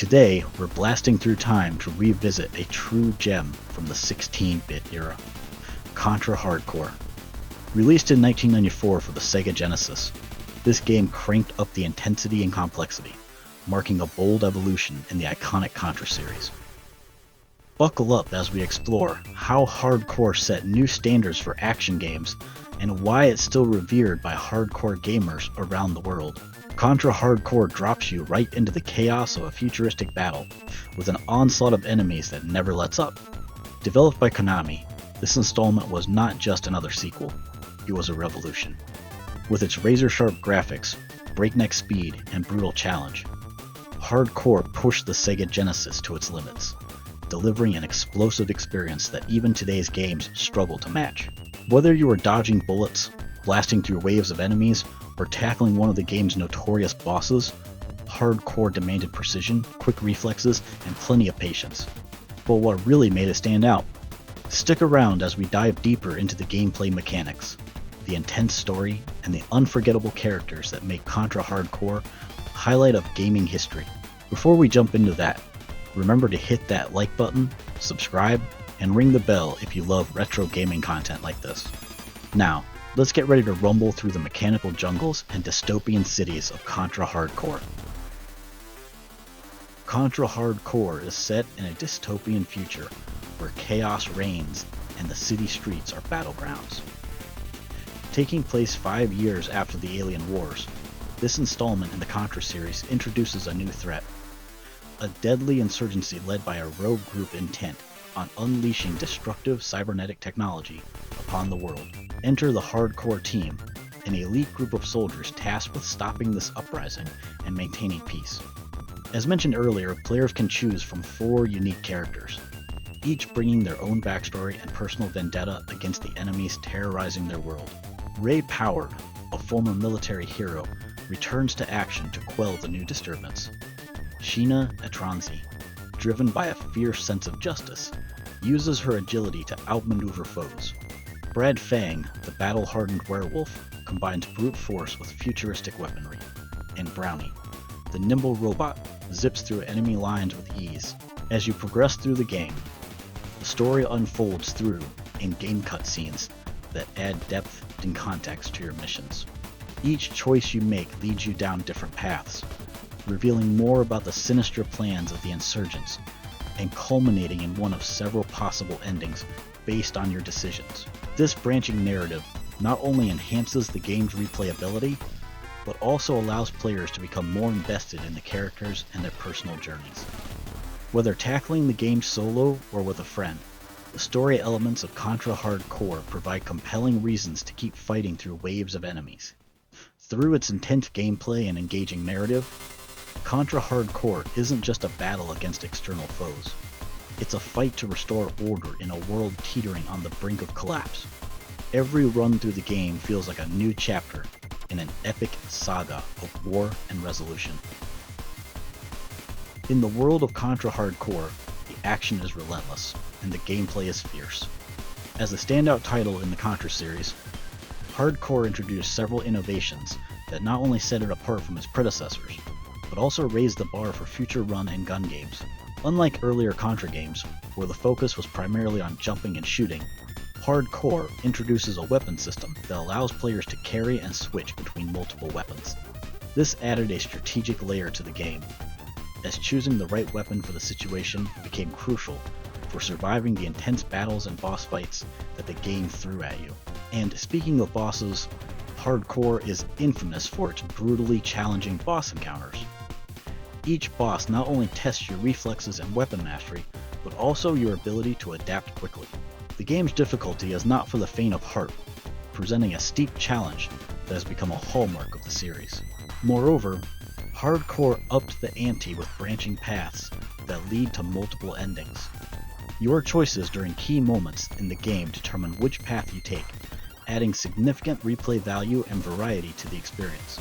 Today, we're blasting through time to revisit a true gem from the 16-bit era, Contra Hard Core. Released in 1994 for the Sega Genesis, this game cranked up the intensity and complexity, marking a bold evolution in the iconic Contra series. Buckle up as we explore how hardcore set new standards for action games and why it's still revered by hardcore gamers around the world. Contra Hard Core drops you right into the chaos of a futuristic battle, with an onslaught of enemies that never lets up. Developed by Konami, this installment was not just another sequel, it was a revolution. With its razor-sharp graphics, breakneck speed, and brutal challenge, Hard Core pushed the Sega Genesis to its limits, delivering an explosive experience that even today's games struggle to match. Whether you were dodging bullets, blasting through waves of enemies, or tackling one of the game's notorious bosses, Hard Core demanded precision, quick reflexes, and plenty of patience. But what really made it stand out? Stick around as we dive deeper into the gameplay mechanics, the intense story, and the unforgettable characters that make Contra Hard Core a highlight of gaming history. Before we jump into that, remember to hit that like button, subscribe, and ring the bell if you love retro gaming content like this. Now, let's get ready to rumble through the mechanical jungles and dystopian cities of Contra Hard Core. Contra Hard Core is set in a dystopian future where chaos reigns and the city streets are battlegrounds. Taking place 5 years after the Alien Wars, this installment in the Contra series introduces a new threat. A deadly insurgency led by a rogue group intent on unleashing destructive cybernetic technology upon the world. Enter the Hard Core team, an elite group of soldiers tasked with stopping this uprising and maintaining peace. As mentioned earlier, players can choose from 4 unique characters, each bringing their own backstory and personal vendetta against the enemies terrorizing their world. Ray Poward, a former military hero, returns to action to quell the new disturbance. Sheena Atranzi, driven by a fierce sense of justice, uses her agility to outmaneuver foes. Brad Fang, the battle-hardened werewolf, combines brute force with futuristic weaponry. And Brownie, the nimble robot, zips through enemy lines with ease. As you progress through the game, the story unfolds through in-game cutscenes that add depth and context to your missions. Each choice you make leads you down different paths, revealing more about the sinister plans of the insurgents, and culminating in one of several possible endings based on your decisions. This branching narrative not only enhances the game's replayability, but also allows players to become more invested in the characters and their personal journeys. Whether tackling the game solo or with a friend, the story elements of Contra Hard Core provide compelling reasons to keep fighting through waves of enemies. Through its intense gameplay and engaging narrative, Contra Hard Core isn't just a battle against external foes. It's a fight to restore order in a world teetering on the brink of collapse. Every run through the game feels like a new chapter in an epic saga of war and resolution. In the world of Contra Hard Core, the action is relentless, and the gameplay is fierce. As a standout title in the Contra series, Hard Core introduced several innovations that not only set it apart from its predecessors, but also raised the bar for future run and gun games. Unlike earlier Contra games, where the focus was primarily on jumping and shooting, Hard Core introduces a weapon system that allows players to carry and switch between multiple weapons. This added a strategic layer to the game, as choosing the right weapon for the situation became crucial for surviving the intense battles and boss fights that the game threw at you. And speaking of bosses, Hard Core is infamous for its brutally challenging boss encounters. Each boss not only tests your reflexes and weapon mastery, but also your ability to adapt quickly. The game's difficulty is not for the faint of heart, presenting a steep challenge that has become a hallmark of the series. Moreover, Hard Core upped the ante with branching paths that lead to multiple endings. Your choices during key moments in the game determine which path you take, adding significant replay value and variety to the experience.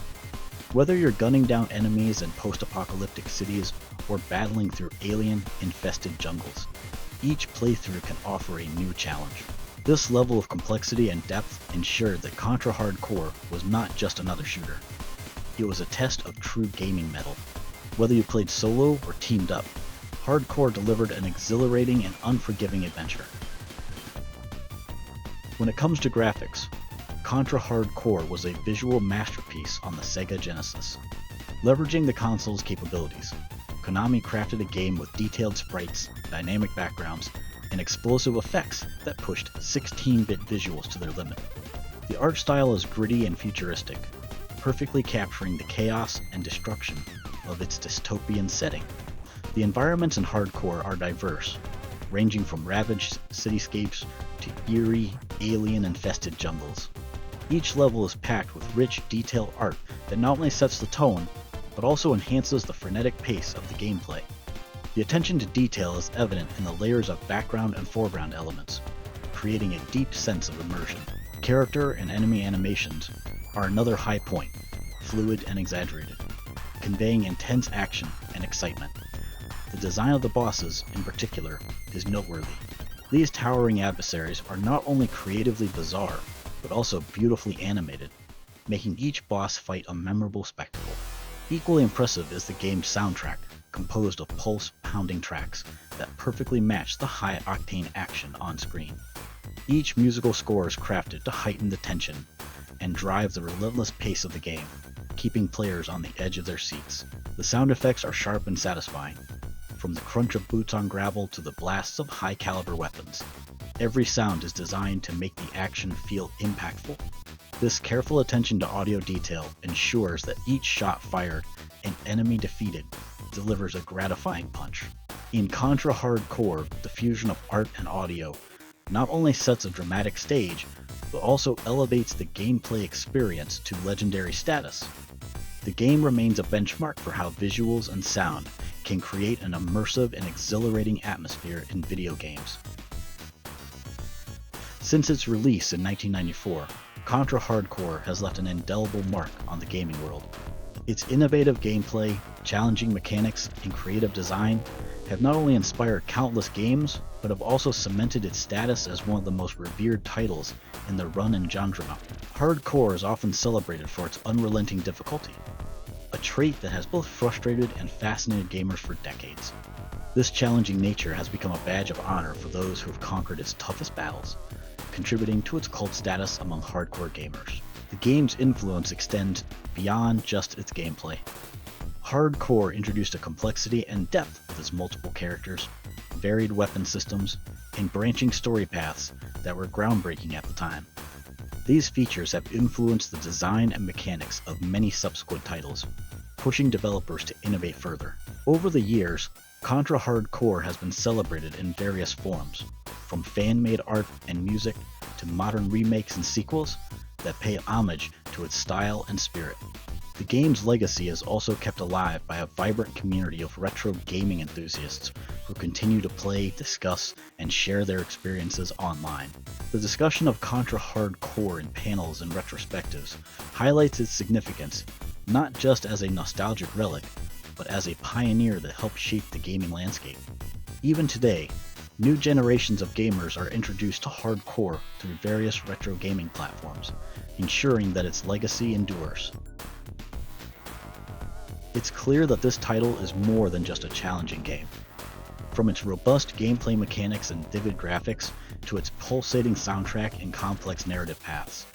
Whether you're gunning down enemies in post-apocalyptic cities or battling through alien-infested jungles, each playthrough can offer a new challenge. This level of complexity and depth ensured that Contra Hard Core was not just another shooter. It was a test of true gaming mettle. Whether you played solo or teamed up, Hard Core delivered an exhilarating and unforgiving adventure. When it comes to graphics, Contra Hard Core was a visual masterpiece on the Sega Genesis. Leveraging the console's capabilities, Konami crafted a game with detailed sprites, dynamic backgrounds, and explosive effects that pushed 16-bit visuals to their limit. The art style is gritty and futuristic, perfectly capturing the chaos and destruction of its dystopian setting. The environments in Hard Core are diverse, ranging from ravaged cityscapes to eerie, alien-infested jungles. Each level is packed with rich, detailed art that not only sets the tone, but also enhances the frenetic pace of the gameplay. The attention to detail is evident in the layers of background and foreground elements, creating a deep sense of immersion. Character and enemy animations are another high point, fluid and exaggerated, conveying intense action and excitement. The design of the bosses, in particular, is noteworthy. These towering adversaries are not only creatively bizarre, but also beautifully animated, making each boss fight a memorable spectacle. Equally impressive is the game's soundtrack, composed of pulse-pounding tracks that perfectly match the high-octane action on screen. Each musical score is crafted to heighten the tension and drive the relentless pace of the game, keeping players on the edge of their seats. The sound effects are sharp and satisfying, from the crunch of boots on gravel to the blasts of high-caliber weapons. Every sound is designed to make the action feel impactful. This careful attention to audio detail ensures that each shot fired and enemy defeated delivers a gratifying punch. In Contra Hard Core, the fusion of art and audio not only sets a dramatic stage, but also elevates the gameplay experience to legendary status. The game remains a benchmark for how visuals and sound can create an immersive and exhilarating atmosphere in video games. Since its release in 1994, Contra Hard Core has left an indelible mark on the gaming world. Its innovative gameplay, challenging mechanics, and creative design have not only inspired countless games, but have also cemented its status as one of the most revered titles in the run-in genre. Hard Core is often celebrated for its unrelenting difficulty, a trait that has both frustrated and fascinated gamers for decades. This challenging nature has become a badge of honor for those who have conquered its toughest battles, contributing to its cult status among hardcore gamers. The game's influence extends beyond just its gameplay. Hard Core introduced a complexity and depth with its multiple characters, varied weapon systems, and branching story paths that were groundbreaking at the time. These features have influenced the design and mechanics of many subsequent titles, pushing developers to innovate further. Over the years, Contra Hard Core has been celebrated in various forms, from fan-made art and music to modern remakes and sequels that pay homage to its style and spirit. The game's legacy is also kept alive by a vibrant community of retro gaming enthusiasts who continue to play, discuss, and share their experiences online. The discussion of Contra Hard Core in panels and retrospectives highlights its significance not just as a nostalgic relic, but as a pioneer that helped shape the gaming landscape. Even today, new generations of gamers are introduced to Hard Core through various retro gaming platforms, ensuring that its legacy endures. It's clear that this title is more than just a challenging game. From its robust gameplay mechanics and vivid graphics to its pulsating soundtrack and complex narrative paths,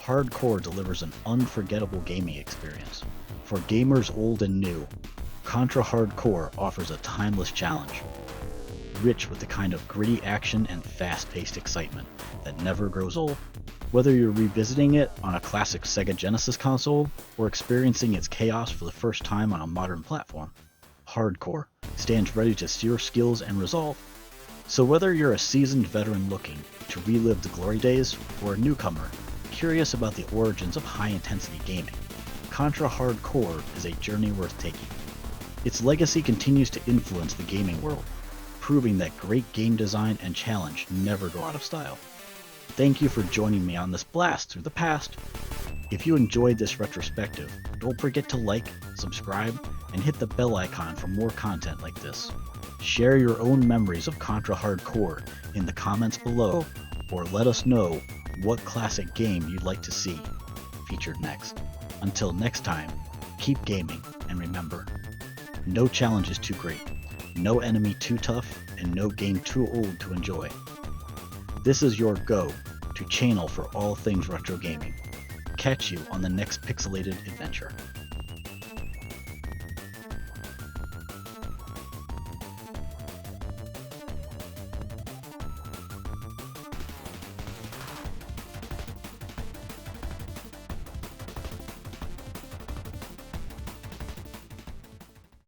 Hard Core delivers an unforgettable gaming experience. For gamers old and new, Contra Hard Core offers a timeless challenge, rich with the kind of gritty action and fast-paced excitement that never grows old. Whether you're revisiting it on a classic Sega Genesis console or experiencing its chaos for the first time on a modern platform, Hard Core stands ready to see your skills and resolve. So whether you're a seasoned veteran looking to relive the glory days or a newcomer curious about the origins of high-intensity gaming, Contra Hard Core is a journey worth taking. Its legacy continues to influence the gaming world, proving that great game design and challenge never go out of style. Thank you for joining me on this blast through the past. If you enjoyed this retrospective, don't forget to like, subscribe, and hit the bell icon for more content like this. Share your own memories of Contra Hard Core in the comments below, or let us know what classic game you'd like to see featured next. Until next time, keep gaming, and remember, No challenge is too great, no enemy too tough, and no game too old to enjoy. This is your go-to channel for all things retro gaming. Catch you on the next pixelated adventure.